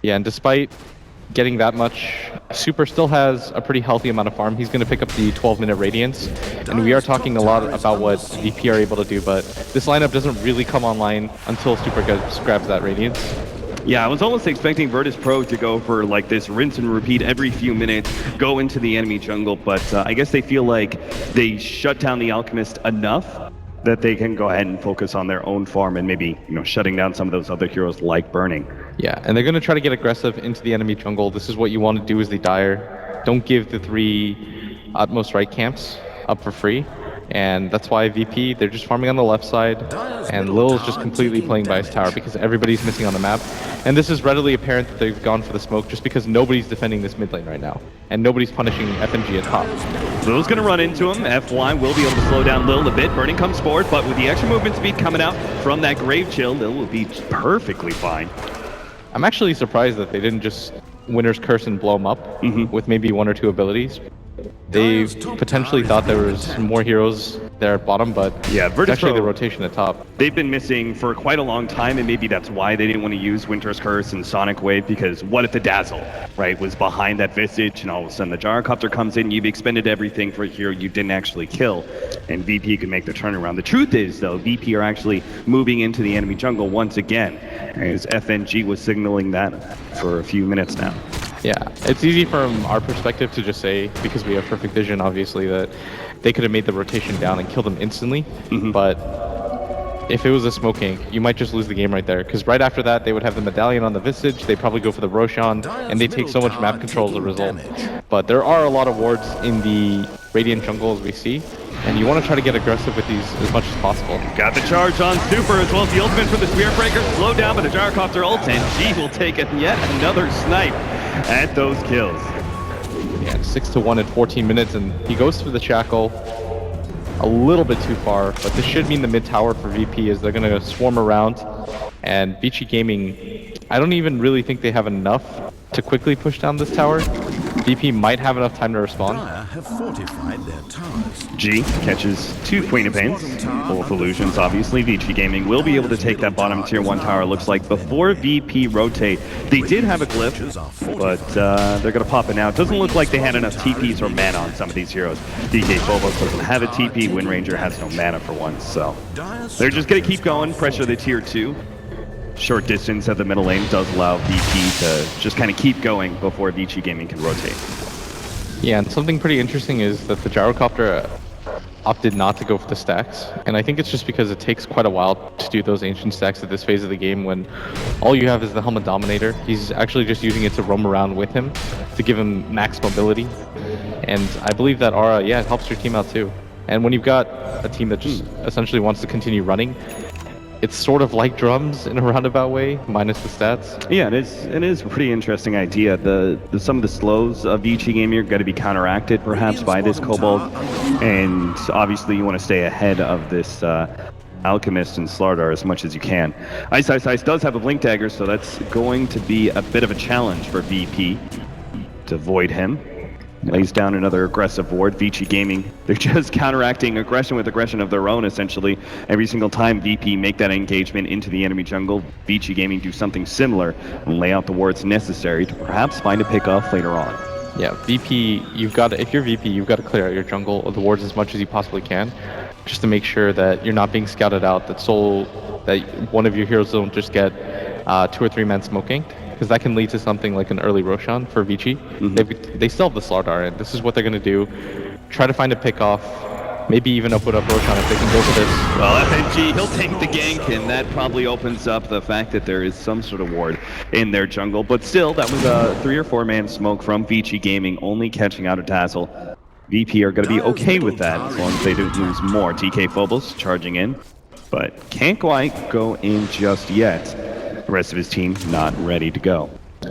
Yeah, and despite getting that much, Super still has a pretty healthy amount of farm. He's going to pick up the 12-minute Radiance, and we are talking a lot about what VP are able to do, but this lineup doesn't really come online until Super grabs that Radiance. Yeah, I was almost expecting Virtus.pro to go for like this rinse and repeat every few minutes, go into the enemy jungle, but I guess they feel like they shut down the Alchemist enough that they can go ahead and focus on their own farm and maybe, you know, shutting down some of those other heroes like Burning. Yeah, and they're going to try to get aggressive into the enemy jungle. This is what you want to do as the Dire. Don't give the 3 utmost right camps up for free. And that's why VP, they're just farming on the left side, and Lil's just completely playing by his tower because everybody's missing on the map. And this is readily apparent that they've gone for the smoke just because nobody's defending this mid lane right now, and nobody's punishing FNG at top. Lil's gonna run into him. FY will be able to slow down Lil a bit. Burning comes forward, but with the extra movement speed coming out from that Grave Chill, Lil will be perfectly fine. I'm actually surprised that they didn't just Winter's Curse and blow him up with maybe 1 or 2 abilities. They potentially thought there was more heroes there at bottom, but yeah, it's actually the rotation at top. They've been missing for quite a long time, and maybe that's why they didn't want to use Winter's Curse and Sonic Wave, because what if the Dazzle, right, was behind that Visage, and all of a sudden the Gyrocopter comes in, you've expended everything for a hero you didn't actually kill, and VP can make the turnaround. The truth is, though, VP are actually moving into the enemy jungle once again, as FNG was signaling that for a few minutes now. Yeah, it's easy from our perspective to just say, because we have perfect vision, obviously, that they could have made the rotation down and killed them instantly, but if it was a smoke gank, you might just lose the game right there, because right after that, they would have the Medallion on the Visage, they probably go for the Roshan, and they take so much map control as a result. But there are a lot of wards in the Radiant jungle, as we see, and you want to try to get aggressive with these as much as possible. Got the charge on Super, as well as the ultimate for the Spear Breaker, slowed down by the Gyrocopter ult, and G will take yet another snipe at those kills. Yeah, 6-1 in 14 minutes, and he goes through the Shackle a little bit too far, but this should mean the mid tower for VP as they're going to swarm around. And Vici Gaming, I don't even really think they have enough to quickly push down this tower. VP might have enough time to respond. Have fortified their towers. G catches 2 Queen of Pains, full of illusions, obviously. Vici Gaming will be able to take that bottom tier 1 tower, looks like, before VP rotate. They did have a glyph, but they're going to pop it now. It doesn't look like they had enough TPs or mana on some of these heroes. DK Phobos doesn't have a TP, Wind Ranger has no mana for once, so they're just going to keep going, pressure the tier 2. Short distance at the middle lane does allow VP to just kind of keep going before Vici Gaming can rotate. Yeah, and something pretty interesting is that the Gyrocopter opted not to go for the stacks, and I think it's just because it takes quite a while to do those ancient stacks at this phase of the game when all you have is the Helmet Dominator. He's actually just using it to roam around with him to give him max mobility, and I believe that Aura, yeah, it helps your team out too. And when you've got a team that just essentially wants to continue running, it's sort of like drums in a roundabout way, minus the stats. Yeah, it is a pretty interesting idea. Some of the slows of Vici Gaming are going to be counteracted perhaps by this Kobold, and obviously you want to stay ahead of this Alchemist and Slardar as much as you can. Ice does have a Blink Dagger, so that's going to be a bit of a challenge for VP to avoid him. Lays down another aggressive ward. Vici Gaming, they're just counteracting aggression with aggression of their own, essentially. Every single time VP make that engagement into the enemy jungle, Vici Gaming do something similar and lay out the wards necessary to perhaps find a pickoff later on. Yeah, VP, if you're VP, you've got to clear out your jungle or the wards as much as you possibly can, just to make sure that you're not being scouted out, that one of your heroes don't just get 2 or 3 men smoking, because that can lead to something like an early Roshan for Vici. They still have the Slardar, and this is what they're going to do. Try to find a pickoff, maybe even put up Roshan if they can go for this. Well, FNG, he'll take the gank, and that probably opens up the fact that there is some sort of ward in their jungle. But still, that was a 3 or 4 man smoke from Vici Gaming, only catching out a Dazzle. VP are going to be okay with that as long as they don't lose more. TK Phobos charging in, but can't quite go in just yet. The rest of his team not ready to go.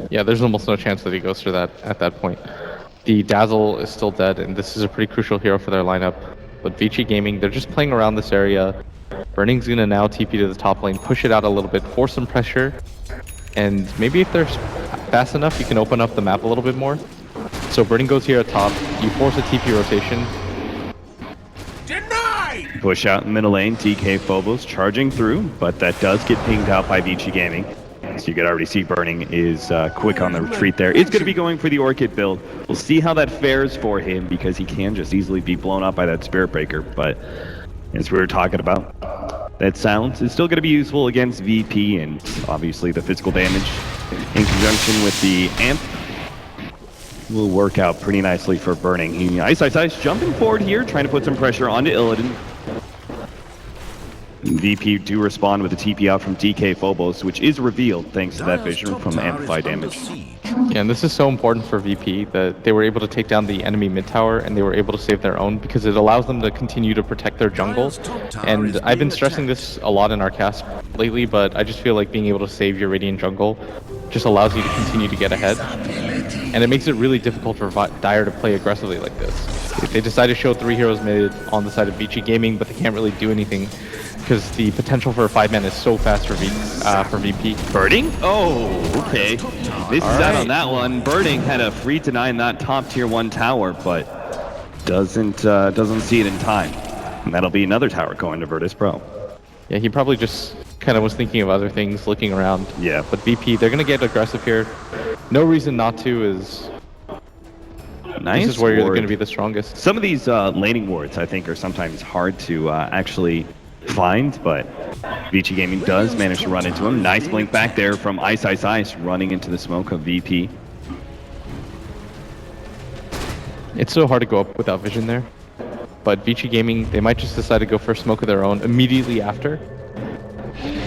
Yeah, there's almost no chance that he goes for that at that point. The Dazzle is still dead, and this is a pretty crucial hero for their lineup. But Vici Gaming, they're just playing around this area. Burning's gonna now TP to the top lane, push it out a little bit, force some pressure, and maybe if they're fast enough, you can open up the map a little bit more. So Burning goes here at top, you force a TP rotation. Push out in middle lane, TK Phobos charging through, but that does get pinged out by Vici Gaming. So you can already see Burning is quick on the retreat there. It's going to be going for the Orchid build. We'll see how that fares for him, because he can just easily be blown up by that Spirit Breaker. But as we were talking about, that silence is still going to be useful against VP, and obviously the physical damage in conjunction with the amp will work out pretty nicely for Burning. Ice jumping forward here, trying to put some pressure onto Illidan. VP do respond with a TP out from DK Phobos, which is revealed thanks to that vision from Amplify damage. Yeah, and this is so important for VP that they were able to take down the enemy mid tower and they were able to save their own, because it allows them to continue to protect their jungle. And I've been stressing this a lot in our cast lately, but I just feel like being able to save your Radiant jungle just allows you to continue to get ahead. And it makes it really difficult for Dire to play aggressively like this. If they decide to show 3 heroes mid on the side of Vici Gaming, but they can't really do anything, because the potential for a 5-man is so fast for VP. Burning? Oh, okay. This is out on that one. Burning had a free to 9 that top tier 1 tower, but doesn't see it in time. And that'll be another tower going to Virtus.pro. Yeah, he probably just kind of was thinking of other things, looking around. Yeah. But VP, they're going to get aggressive here. No reason not to, is nice. This is where you're going to be the strongest. Some of these laning wards, I think, are sometimes hard to actually find, but Vici Gaming does manage to run into him. Nice blink back there from Ice running into the smoke of VP. It's so hard to go up without vision there. But Vici Gaming, they might just decide to go for a smoke of their own immediately after.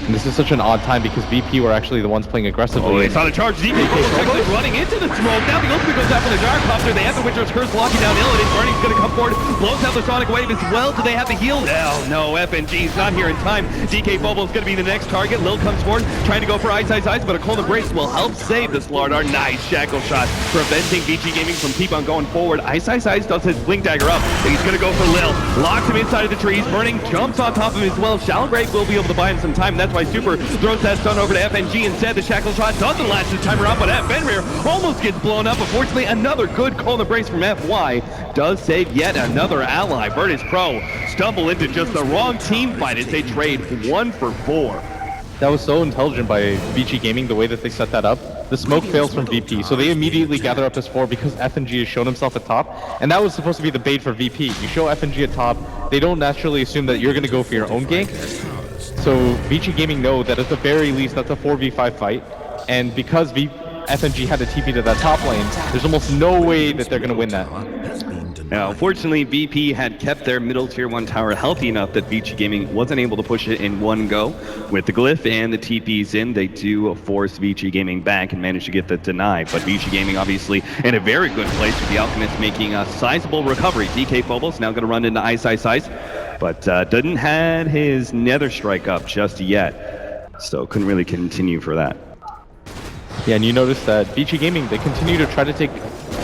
And this is such an odd time because VP were actually the ones playing aggressively. Oh, they saw the charge. DK Phobos running into the smoke. Now the ultimate goes out from the Gyrocopter. They have the Witcher's Curse locking down Illidan. Burning's going to come forward. Blows out the Sonic Wave as well. Do they have the heal? Oh, no. FNG's not here in time. DK Phobos going to be the next target. Lil comes forward, trying to go for Ice, but a Cold Embrace will help save the Slardar. Nice shackle shot, preventing Vici Gaming from keep on going forward. Ice does his Blink Dagger up. He's going to go for Lil. Locks him inside of the trees. Burning jumps on top of him as well. Shallow Grave will be able to buy him some time. That's why Super throws that stun over to FNG instead. The shackle shot doesn't last this time around, but Fenrir almost gets blown up. Unfortunately, another good Cold Embrace from FY does save yet another ally. Virtus.pro stumble into just the wrong team fight as they trade 1 for 4. That was so intelligent by Vici Gaming, the way that they set that up. The smoke fails from VP, so they immediately gather up as 4 because FNG has shown himself at top, and that was supposed to be the bait for VP. You show FNG at top, they don't naturally assume that you're going to go for your own gank. So Vici Gaming know that at the very least that's a 4v5 fight, and because FNG had to TP to that top lane, there's almost no way that they're going to win that. Now, fortunately, VP had kept their middle tier 1 tower healthy enough that Vici Gaming wasn't able to push it in one go. With the glyph and the TPs in, they do force Vici Gaming back and manage to get the deny. But Vici Gaming obviously in a very good place with the Alchemist making a sizable recovery. DK Phobos now going to run into Ice, but didn't have his Nether Strike up just yet. So couldn't really continue for that. Yeah, and you notice that Vici Gaming, they continue to try to take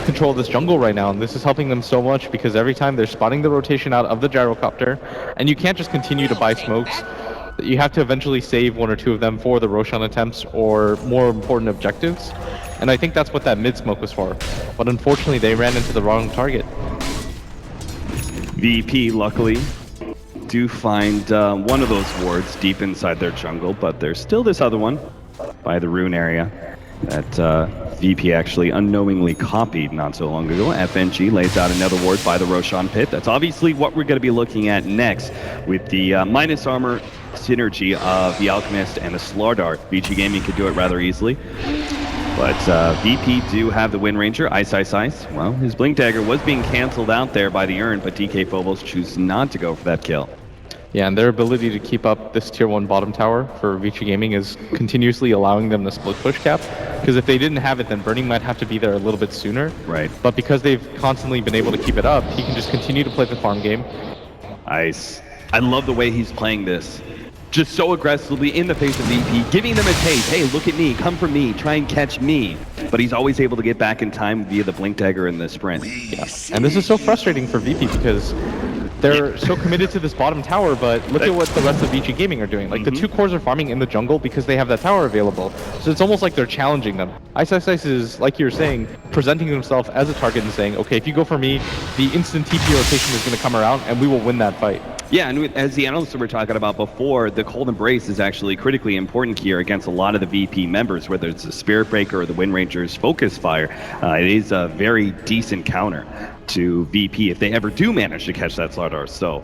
control of this jungle right now, and this is helping them so much because every time they're spotting the rotation out of the Gyrocopter, and you can't just continue to buy smokes You have to eventually save one or two of them for the Roshan attempts or more important objectives. And I think that's what that mid smoke was for. But unfortunately, they ran into the wrong target. VP, luckily, do find one of those wards deep inside their jungle, but there's still this other one by the rune area that VP actually unknowingly copied not so long ago. FNG lays out another ward by the Roshan pit. That's obviously what we're going to be looking at next with the minus armor synergy of the Alchemist and the Slardar. Vici Gaming could do it rather easily. But VP do have the Wind Ranger, Ice. Well, his Blink Dagger was being canceled out there by the Urn, but DK Phobos chooses not to go for that kill. Yeah, and their ability to keep up this tier 1 bottom tower for Vici Gaming is continuously allowing them to split push cap. Because if they didn't have it, then Burning might have to be there a little bit sooner. Right. But because they've constantly been able to keep it up, he can just continue to play the farm game. Ice. I love the way he's playing this. Just so aggressively in the face of VP, giving them a taste. Hey, look at me, come for me, try and catch me. But he's always able to get back in time via the Blink Dagger and the sprint. Yeah. And this is so frustrating for VP because they're so committed to this bottom tower, but look at what the rest of Vici Gaming are doing. Like, the 2 cores are farming in the jungle because they have that tower available. So it's almost like they're challenging them. Ice is, like you were saying, presenting himself as a target and saying, okay, if you go for me, the instant TP rotation is going to come around and we will win that fight. Yeah, and as the analysts were talking about before, the Cold Embrace is actually critically important here against a lot of the VP members, whether it's the Spirit Breaker or the Wind Ranger's Focus Fire. It is a very decent counter to VP if they ever do manage to catch that Slardar. So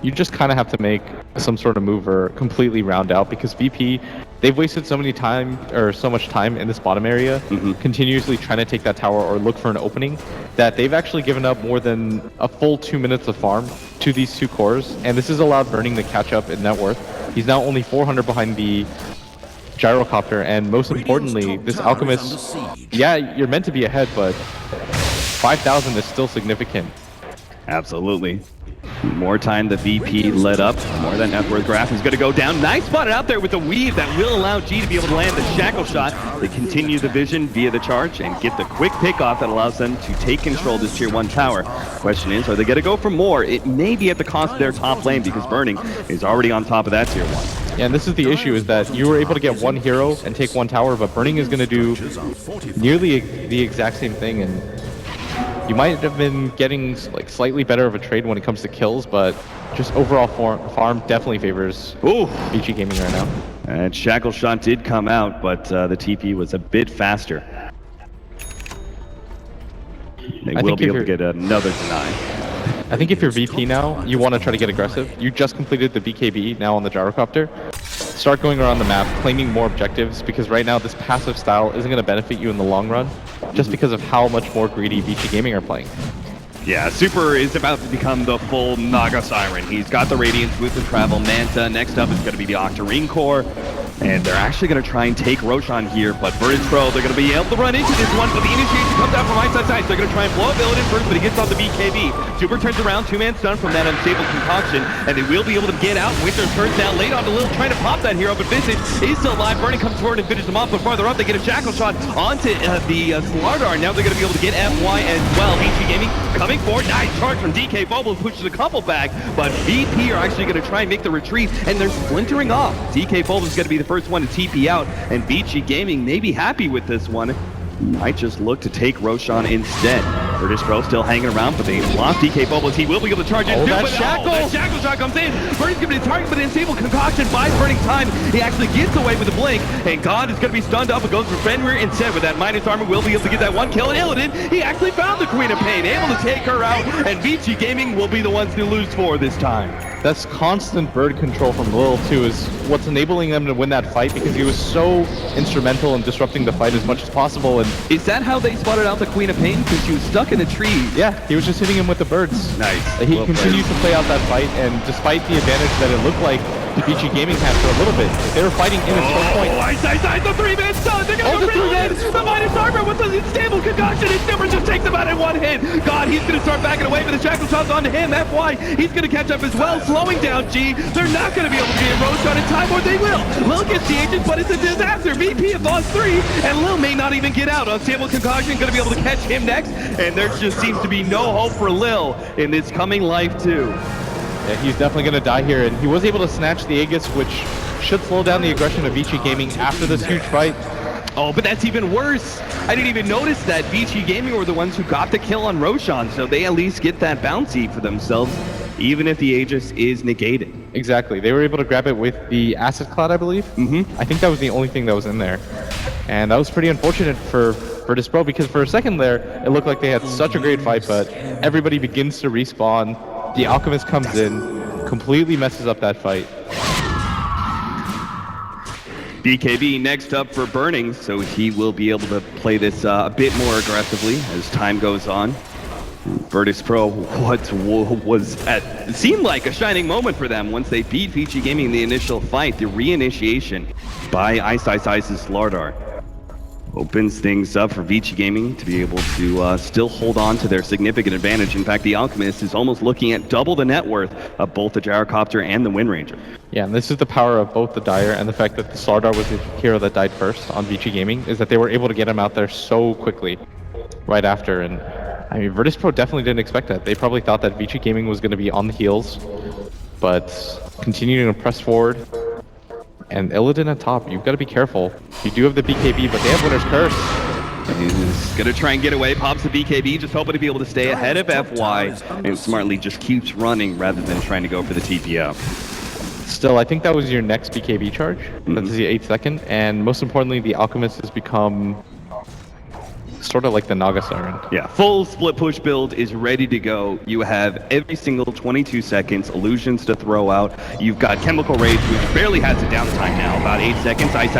you just kind of have to make some sort of move or completely round out because VP, they've wasted so much time in this bottom area, continuously trying to take that tower or look for an opening, that they've actually given up more than a full 2 minutes of farm to these 2 cores, and this has allowed Burning to catch up in net worth. He's now only 400 behind the Gyrocopter, and most importantly, this Alchemist, yeah, you're meant to be ahead, but 5,000 is still significant. Absolutely. More time the VP led up, more than net worth graph is going to go down. Nice spotted out there with the weave that will allow G to be able to land the shackle shot. They continue the vision via the charge and get the quick pickoff that allows them to take control of this tier 1 tower. Question is, are they going to go for more? It may be at the cost of their top lane because Burning is already on top of that tier 1. Yeah, and this is the issue, is that you were able to get 1 hero and take 1 tower, but Burning is going to do nearly the exact same thing, and you might have been getting like slightly better of a trade when it comes to kills, but just overall farm definitely favors Vici Gaming right now. And Shackle Shot did come out, but the TP was a bit faster. They will be able to get another deny. I think if you're VP now, you want to try to get aggressive. You just completed the BKB now on the Gyrocopter. Start going around the map, claiming more objectives, because right now this passive style isn't going to benefit you in the long run, just because of how much more greedy Vici Gaming are playing. Yeah, Super is about to become the full Naga Siren. He's got the Radiance with the Travel Manta. Next up is going to be the Octarine Core. And they're actually going to try and take Roshan here, but Virtus.pro, they're going to be able to run into this one, but the initiation comes out from Ice. They're going to try and blow up Illidan first, but he gets on the BKB. Super turns around, 2-man stun from that unstable concoction, and they will be able to get out. Winter turns down late onto Lil, trying to pop that hero, but Vici is still alive. Burning comes forward and finishes him off, but farther up, they get a shackle shot onto the Slardar. Now they're going to be able to get FY as well. Vici Gaming coming forward, nice charge from DK Phobos, pushes a couple back, but VP are actually going to try and make the retreat, and they're splintering off. DK Phobos is going to be the first one to TP out, and Vici Gaming may be happy with this one. Might just look to take Roshan instead. Virtus.pro still hanging around, but they lost DK Phobos. He will be able to charge in. That shackle shot comes in. Burning's going to be the target, but an unstable concoction buys Burning time. He actually gets away with the blink, and God is going to be stunned up and goes for Fenrir instead. With that minus armor, will be able to get that 1 kill. And Illidan, he actually found the Queen of Pain, able to take her out, and Vici Gaming will be the ones to lose for this time. That's constant bird control from Lil too is what's enabling them to win that fight, because he was so instrumental in disrupting the fight as much as possible. And is that how they spotted out the Queen of Pain? Because she was stuck in a tree. Yeah, he was just hitting him with the birds. Nice. He continued to play out that fight, and despite the advantage that it looked like Vici Gaming had for a little bit, they were fighting in a choke point. Ice, the 3-man stun! They're gonna go for it! The minus armor with the unstable concoction! It never just takes him out in 1 hit! God, he's gonna start backing away, but the shackle shot's onto him. FY, he's gonna catch up as well, slowing down G. They're not gonna be able to get Roshan in time, or they will! Lil gets the agent, but it's a disaster! VP have lost 3, and Lil may not even get out. Unstable concoction gonna be able to catch him next, and there just seems to be no hope for Lil in this coming life too. Yeah, he's definitely going to die here, and he was able to snatch the Aegis, which should slow down the aggression of Vici Gaming after this huge fight. Oh, but that's even worse. I didn't even notice that Vici Gaming were the ones who got the kill on Roshan, so they at least get that bounty for themselves, even if the Aegis is negated. Exactly. They were able to grab it with the Acid Cloud, I believe. I think that was the only thing that was in there. And that was pretty unfortunate for Virtus.pro, because for a second there, it looked like they had such a great fight, but everybody begins to respawn. The Alchemist comes in, completely messes up that fight. BKB next up for Burning, so he will be able to play this a bit more aggressively as time goes on. Virtus.pro, it seemed like a shining moment for them once they beat Vici Gaming in the initial fight. The reinitiation by Ice's Lardar opens things up for Vici Gaming to be able to still hold on to their significant advantage. In fact, the Alchemist is almost looking at double the net worth of both the Gyrocopter and the Wind Ranger. Yeah, and this is the power of both the Dire and the fact that the Slardar was the hero that died first on Vici Gaming, is that they were able to get him out there so quickly right after. And I mean, Virtus.pro definitely didn't expect that. They probably thought that Vici Gaming was going to be on the heels, but continuing to press forward. And Illidan at top, you've got to be careful. You do have the BKB, but they have Winner's Curse. He's gonna try and get away, pops the BKB, just hoping to be able to stay ahead of FY, and smartly just keeps running rather than trying to go for the TPO. Still, I think that was your next BKB charge. That's the 8th second, and most importantly, the Alchemist has become sort of like the Naga Siren. Yeah, full split push build is ready to go. You have every single 22 seconds, illusions to throw out. You've got Chemical Rage, which barely has a downtime now, about 8 seconds. Ice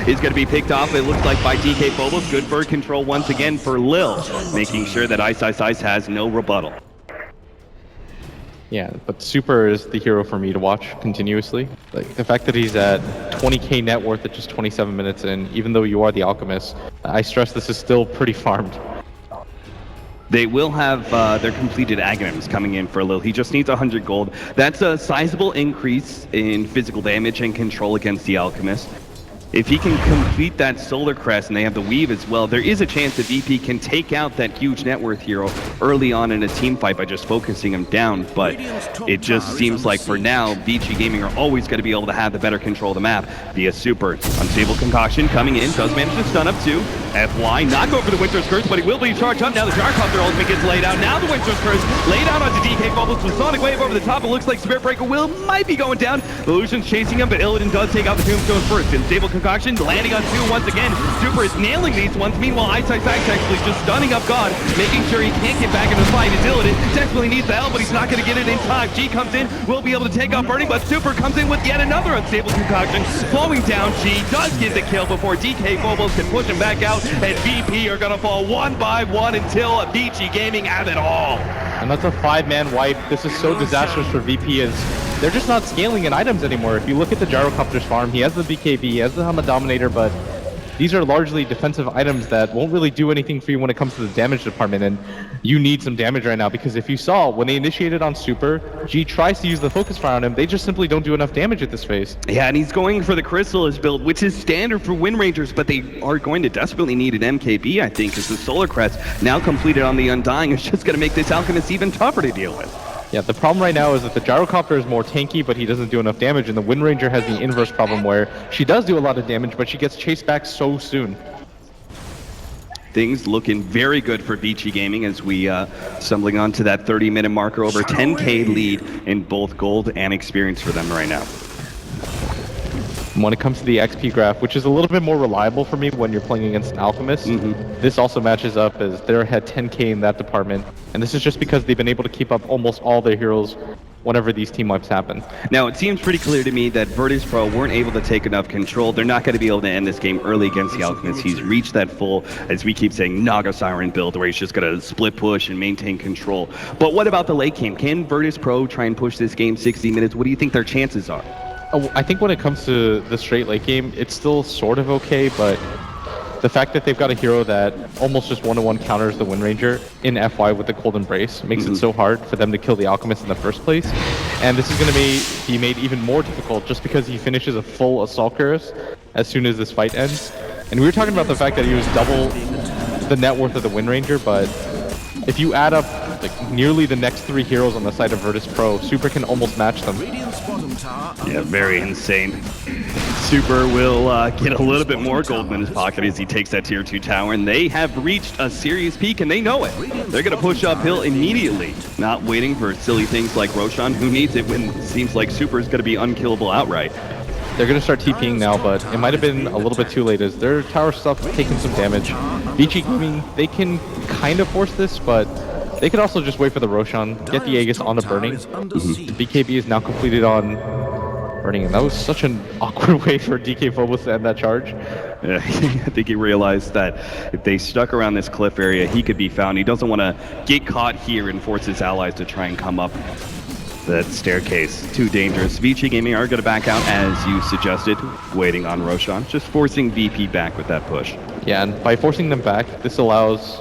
is going to be picked off, it looks like, by DK Phobos. Good bird control once again for Lil, making sure that Ice has no rebuttal. Yeah, but Super is the hero for me to watch continuously. Like, the fact that he's at 20k net worth at just 27 minutes in, even though you are the Alchemist, I stress this is still pretty farmed. They will have their completed Aghanims coming in for Lil. He just needs 100 gold. That's a sizable increase in physical damage and control against the Alchemist. If he can complete that Solar Crest, and they have the Weave as well, there is a chance that VP can take out that huge net worth hero early on in a team fight by just focusing him down, but it just seems like for now, Vici Gaming are always going to be able to have the better control of the map via Super. Unstable Concoction coming in, does manage to stun up too. FY not go for the Winter's Curse, but he will be charged up. Now the Gyrocopter ultimate gets laid out. Now the Winter's Curse laid out onto DK Phobos with Sonic Wave over the top. It looks like Spirit Breaker might be going down. Illusion's chasing him, but Illidan does take out the Tombstone first. Unstable Concoction landing on 2 once again. Super is nailing these ones. Meanwhile, Ice actually just stunning up God, making sure he can't get back into the fight. As Illidan desperately needs the help, but he's not going to get it in time. G comes in, will be able to take out Burning, but Super comes in with yet another Unstable Concoction, slowing down G, does get the kill before DK Phobos can push him back out, and VP are going to fall one by one until Vici Gaming have it all. And that's a 5-man wipe. This is so disastrous for VP, as they're just not scaling in items anymore. If you look at the Gyrocopter's farm, he has the BKB, he has the Hama Dominator, but these are largely defensive items that won't really do anything for you when it comes to the damage department, and you need some damage right now, because if you saw, when they initiated on Super, G tries to use the focus fire on him, they just simply don't do enough damage at this phase. Yeah, and he's going for the Chrysalis build, which is standard for Wind Rangers, but they are going to desperately need an MKB, I think, because the Solar Crest, now completed on the Undying, is just going to make this Alchemist even tougher to deal with. Yeah, the problem right now is that the Gyrocopter is more tanky, but he doesn't do enough damage, and the Wind Ranger has the inverse problem where she does do a lot of damage, but she gets chased back so soon. Things looking very good for Vici Gaming as we stumbling onto that 30-minute marker, over 10k lead in both gold and experience for them right now. When it comes to the XP graph, which is a little bit more reliable for me when you're playing against an Alchemist, this also matches up as they're ahead 10k in that department, and this is just because they've been able to keep up almost all their heroes whenever these team wipes happen. Now, it seems pretty clear to me that Virtus.pro weren't able to take enough control. They're not going to be able to end this game early against the Alchemist. He's reached that full, as we keep saying, Naga Siren build, where he's just going to split push and maintain control. But what about the late game? Can Virtus.pro try and push this game 60 minutes? What do you think their chances are? I think when it comes to the straight late game, it's still sort of okay, but the fact that they've got a hero that almost just one-to-one counters the Wind Ranger in FY with the Cold Embrace makes it so hard for them to kill the Alchemist in the first place. And this is going to be made even more difficult just because he finishes a full Assault Cuirass as soon as this fight ends. And we were talking about the fact that he was double the net worth of the Wind Ranger, but if you add up like nearly the next 3 heroes on the side of Virtus.pro. Super can almost match them. Radiant's bottom tower. Yeah, very insane. Super will get a little bit more gold in his pocket as he takes that tier 2 tower, and they have reached a serious peak, and they know it. They're going to push uphill immediately, not waiting for silly things like Roshan, who needs it when it seems like Super is going to be unkillable outright. They're going to start TPing now, but it might have been a little bit too late as their tower stuff taking some damage. Vici Gaming, they can kind of force this, but they could also just wait for the Roshan, get the Aegis onto Burning. The BKB is now completed on Burning, and that was such an awkward way for DK Phobos to end that charge. Yeah, I think he realized that if they stuck around this cliff area, he could be found. He doesn't want to get caught here and force his allies to try and come up that staircase. Too dangerous. Vici Gaming are going to back out, as you suggested, waiting on Roshan, just forcing VP back with that push. Yeah, and by forcing them back, this allows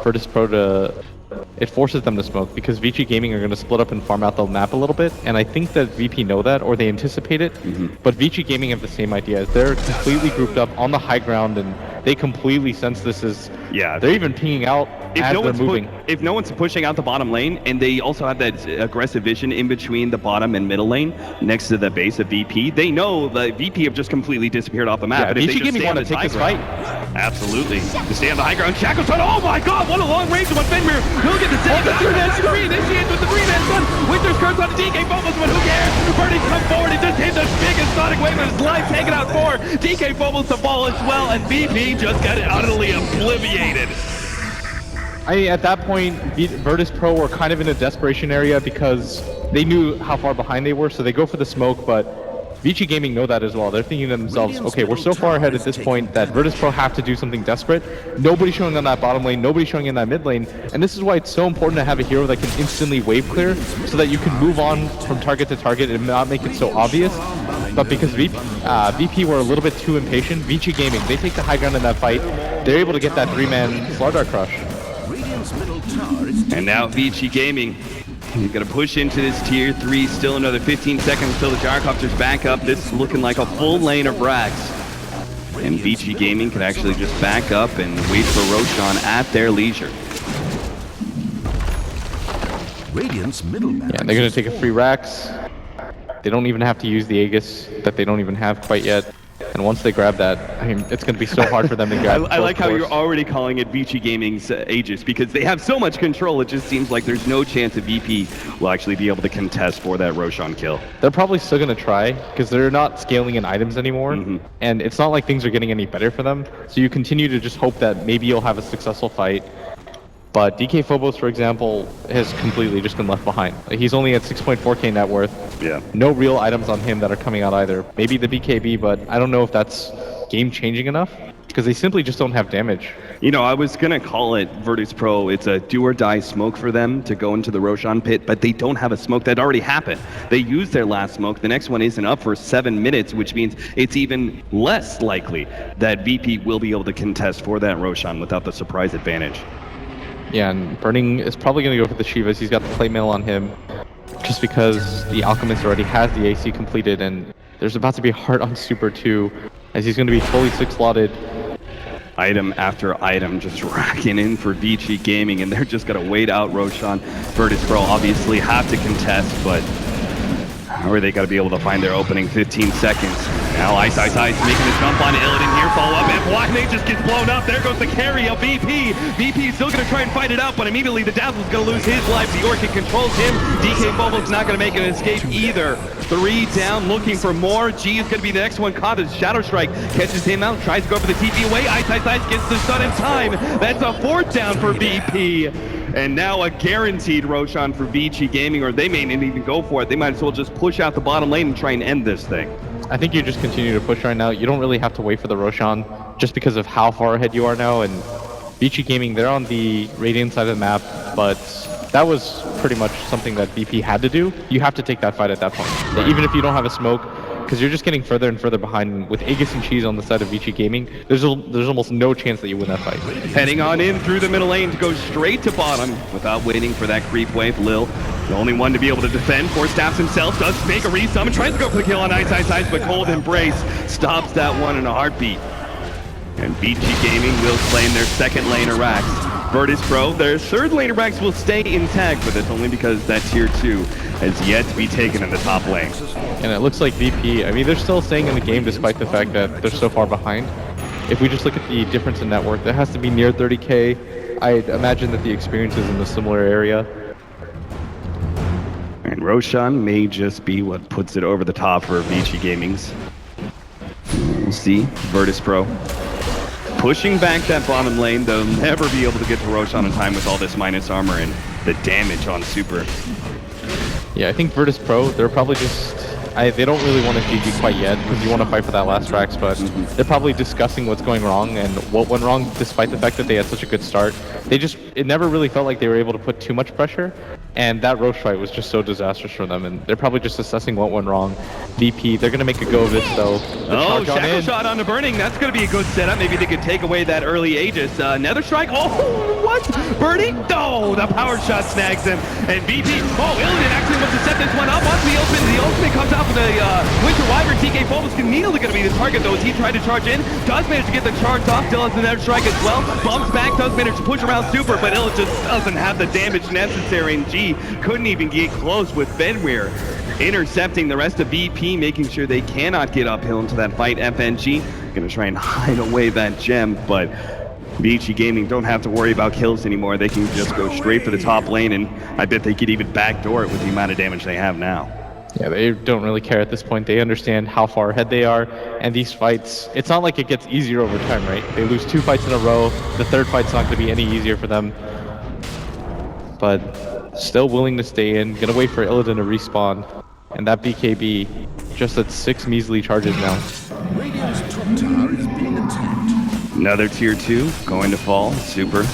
Virtus.pro to... It forces them to smoke, because Vici Gaming are going to split up and farm out the map a little bit, and I think that VP know that, or they anticipate it, but Vici Gaming have the same idea. They're completely grouped up on the high ground, and they completely sense this is... Yeah. They're even pinging out as they're moving. If no one's pushing out the bottom lane, and they also have that aggressive vision in between the bottom and middle lane, next to the base of VP, they know the VP have just completely disappeared off the map. Yeah, but if Vici they just Gaming want to take this fight. Absolutely. To stay on the high ground, Shackle's on. Oh my god, what a long range one. Fenrir will get the save. The 2-man initiates with the 3-man stun. Winter's curse on the DK Phobos, but who cares? Birdie come forward. He just hit the biggest sonic wave of his life, taking out 4. DK Phobos to fall as well, and VP just got utterly obliviated. At that point, Virtus.pro were kind of in a desperation area because they knew how far behind they were, so they go for the smoke, but Vici Gaming know that as well. They're thinking to themselves, okay, we're so far ahead at this point that Virtus.pro have to do something desperate. Nobody's showing on that bottom lane, nobody's showing in that mid lane, and this is why it's so important to have a hero that can instantly wave clear so that you can move on from target to target and not make it so obvious. But because VP were a little bit too impatient, Vici Gaming, they take the high ground in that fight. They're able to get that 3-man Slardar crush. And now Vici Gaming, he's going to push into this tier 3, still another 15 seconds until the gyrocopter's back up. This is looking like a full lane of Rags. And Vici Gaming can actually just back up and wait for Roshan at their leisure. Radiant's middle Yeah, they're going to take a free Rax. They don't even have to use the Aegis that they don't even have quite yet. And once they grab that, I mean, it's going to be so hard for them to grab. I like how you're already calling it Vici Gaming's Aegis, because they have so much control, it just seems like there's no chance that VP will actually be able to contest for that Roshan kill. They're probably still going to try, because they're not scaling in items anymore, and it's not like things are getting any better for them. So you continue to just hope that maybe you'll have a successful fight. But DK Phobos, for example, has completely just been left behind. He's only at 6.4k net worth. Yeah. No real items on him that are coming out either. Maybe the BKB, but I don't know if that's game-changing enough, because they simply just don't have damage. You know, I was going to call it Virtus.pro. It's a do-or-die smoke for them to go into the Roshan pit, but they don't have a smoke. That already happened. They used their last smoke. The next one isn't up for 7 minutes, which means it's even less likely that VP will be able to contest for that Roshan without the surprise advantage. Yeah, and Burning is probably going to go for the Shivas. He's got the play mail on him, just because the Alchemist already has the AC completed, and there's about to be a heart on Super 2, as he's going to be fully 6-slotted. Item after item just racking in for Vici Gaming, and they're just going to wait out Roshan. Virtus.pro obviously have to contest, but how are they going to be able to find their opening 15 seconds? Now Ice making his jump on Illidan here, follow up, and Black Mage just gets blown up. There goes the carry of VP. VP is still going to try and fight it out, but immediately the Dazzle's going to lose his life. The Orchid controls him. DK Phobos not going to make an escape either. 3 down, looking for more. G is going to be the next one caught as Shadow Strike catches him out, tries to go for the TP away. Ice gets the stun in time. That's a 4th down for VP. And now a guaranteed Roshan for Vici Gaming, or they may not even go for it. They might as well just push out the bottom lane and try and end this thing. I think you just continue to push right now. You don't really have to wait for the Roshan, just because of how far ahead you are now. And Vici Gaming, they're on the Radiant side of the map, but that was pretty much something that VP had to do. You have to take that fight at that point. Right. Even if you don't have a smoke, because you're just getting further and further behind. With Aegis and Cheese on the side of Vici Gaming, there's almost no chance that you win that fight. Heading on in through the middle lane to go straight to bottom without waiting for that creep wave. Lil, the only one to be able to defend, Force Staffs himself, does make a resummon, tries to go for the kill on Ice, but Cold Embrace stops that one in a heartbeat. And Vici Gaming will claim their 2nd lane of Rax. Virtus.pro, their third laner ranks will stay intact, but that's only because that tier 2 has yet to be taken in the top lane. And it looks like VP, I mean, they're still staying in the game despite the fact that they're so far behind. If we just look at the difference in net worth, it has to be near 30k. I'd imagine that the experience is in a similar area. And Roshan may just be what puts it over the top for Vici Gaming's. We'll see. Virtus.pro pushing back that bottom lane. They'll never be able to get to Roshan in time with all this minus armor and the damage on Super. Yeah, I think Virtus.pro, they're probably just... they don't really want to GG quite yet because you want to fight for that last Rax, but they're probably discussing what's going wrong and what went wrong despite the fact that they had such a good start. It never really felt like they were able to put too much pressure, and that Roche fight was just so disastrous for them, and they're probably just assessing what went wrong. VP, they're going to make a go of this though. Oh, Shackle Shot on the Burning, that's going to be a good setup. Maybe they could take away that early Aegis. Nether Strike, oh, what? Burning? No, the power shot snags him, and VP, oh, Illidan actually wants to set this one up onto the open. The ultimate comes out with a Winter Wyvern. TK Phobos immediately going to be the target though as he tried to charge in. Does manage to get the charge off, still has the Nether Strike as well. Bumps back, does manage to push around Super, but Illidan just doesn't have the damage necessary, and G couldn't even get close with Fenrir intercepting the rest of VP, making sure they cannot get uphill into that fight. FNG gonna try and hide away that gem, but Vici Gaming don't have to worry about kills anymore. They can just go straight for the top lane, and I bet they could even backdoor it with the amount of damage they have now. Yeah, they don't really care at this point. They understand how far ahead they are, and these fights, it's not like it gets easier over time, right? They lose 2 fights in a row. The third fight's not going to be any easier for them. But still willing to stay in, gonna wait for Illidan to respawn. And that BKB just at 6 measly charges now. Radiant's top tower is being attacked. Another tier 2 going to fall. Super.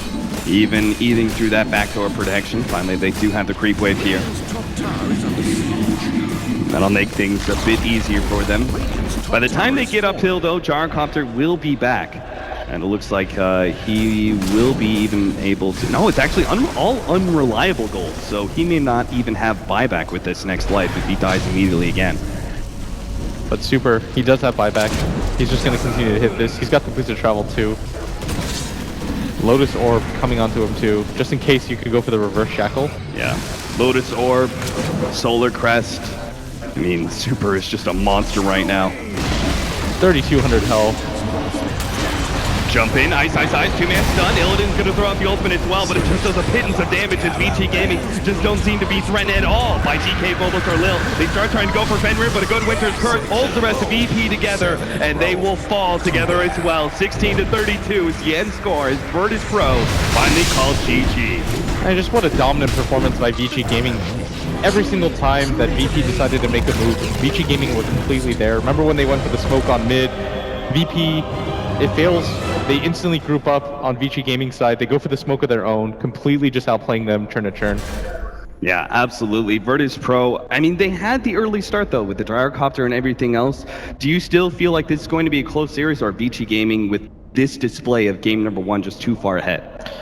Even eating through that backdoor protection. Finally, they do have the creep wave here. Top tower is under siege. That'll make things a bit easier for them. By the time they get uphill, though, Gyrocopter will be back. And it looks like he will be even able to... No, it's actually all unreliable gold, so he may not even have buyback with this next life if he dies immediately again. But Super, he does have buyback. He's just going to continue to hit this. He's got the boost of travel too. Lotus Orb coming onto him too, just in case you could go for the reverse shackle. Yeah, Lotus Orb, Solar Crest. I mean, Super is just a monster right now. 3,200 health. Jump in, ice, 2-man stun. Illidan's gonna throw out the ultimate as well, but it just does a pittance of damage as Vici Gaming just don't seem to be threatened at all by TK Phobos or Lil. They start trying to go for Fenrir, but a good Winter's Curse holds the rest of VP together, and they will fall together as well. 16-32 is the end score as Virtus.pro finally calls GG. And just what a dominant performance by Vici Gaming. Every single time that VP decided to make a move, Vici Gaming was completely there. Remember when they went for the smoke on mid? VP, it fails. They instantly group up on Vici Gaming side. They go for the smoke of their own, completely just outplaying them turn to turn. Yeah, absolutely. Virtus.pro, I mean, they had the early start, though, with the Gyrocopter and everything else. Do you still feel like this is going to be a close series, or Vici Gaming, with this display of game number 1, just too far ahead?